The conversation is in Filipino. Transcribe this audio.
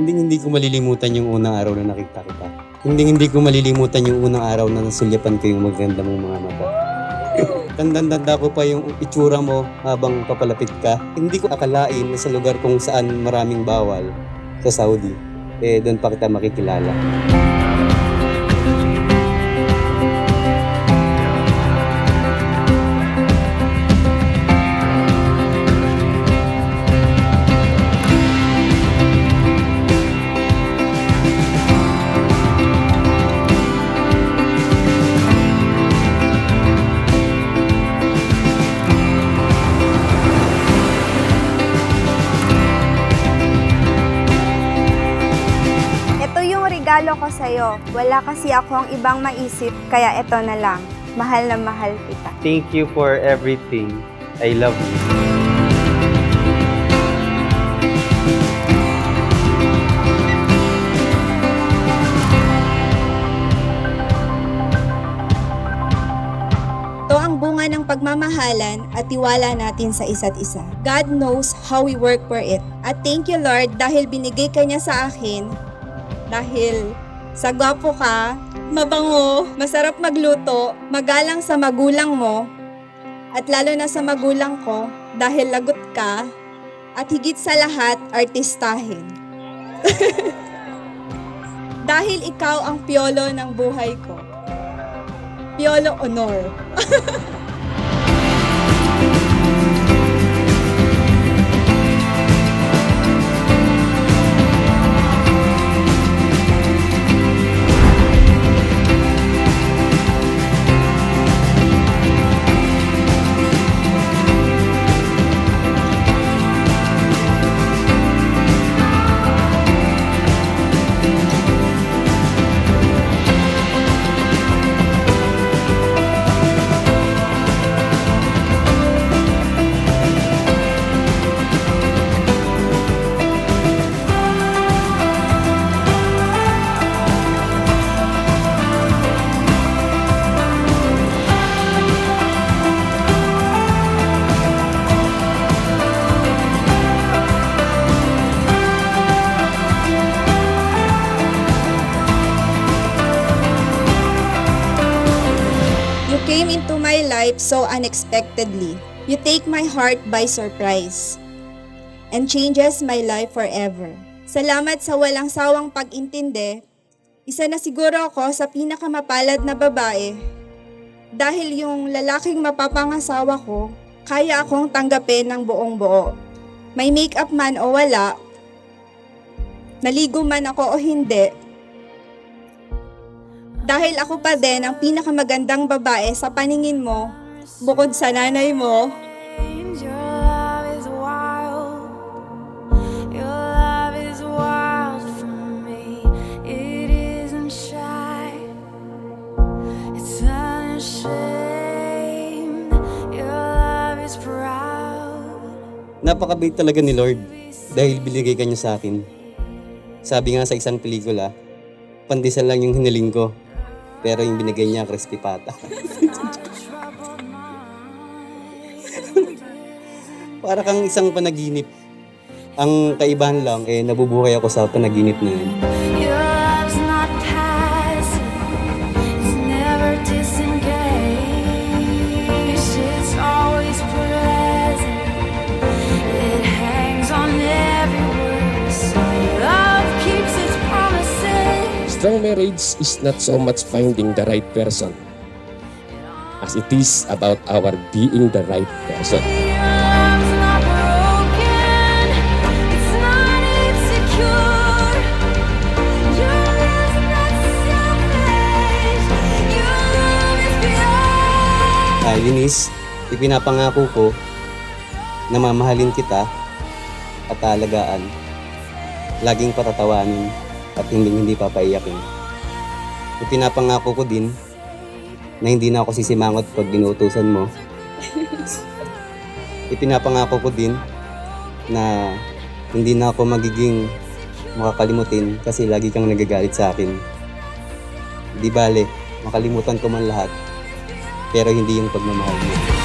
Hindi ko malilimutan yung unang araw na nakita kita. Hindi ko malilimutan yung unang araw na nasulyapan ko yung maganda mong mga mata. Tandang-tanda ko pa yung itsura mo habang papalapit ka. Hindi ko akalain na sa lugar kung saan maraming bawal, sa Saudi, doon pa kita makikilala. Regalo ko sa'yo. Wala kasi akong ibang maisip, kaya ito na lang. Mahal na mahal kita. Thank you for everything. I love you. Ito ang bunga ng pagmamahalan at tiwala natin sa isa't isa. God knows how we work for it. At thank you, Lord, dahil binigay ka niya sa akin. Dahil sa gwapo ka, mabango, masarap magluto, magalang sa magulang mo, at lalo na sa magulang ko dahil lagot ka, at higit sa lahat, artistahin. Dahil ikaw ang piyolo ng buhay ko. Piyolo Honor. Came into my life so unexpectedly. You take my heart by surprise and changes my life forever. Salamat sa walang sawang pag-intindi. Isa na siguro ako sa pinakamapalad na babae dahil yung lalaking mapapangasawa ko, kaya akong tanggapin ng buong buo. May make-up man o wala, naligo man ako o hindi, dahil ako pa din ang pinakamagandang babae sa paningin mo, bukod sa nanay mo. Napakabait talaga ni Lord dahil binigay ka niya sa akin. Sabi nga sa isang pelikula, pandesal lang yung hiniling ko. Pero yung binigay niya, crispy pata. Para kang isang panaginip. Ang kaibahan lang, nabubuhay ako sa panaginip na yun. Strong marriage is not so much finding the right person as it is about our being the right person. Eunice, ipinapangako ko na mamahalin kita at aalagaan, laging patatawanin at hindi papaiyakin. Ipinapangako ko din na hindi na ako sisimangot pag inuutusan mo. Ipinapangako ko din na hindi na ako magiging makakalimutin kasi lagi kang nagagalit sa akin. Di bale, makalimutan ko man lahat, pero hindi yung pagmamahal mo.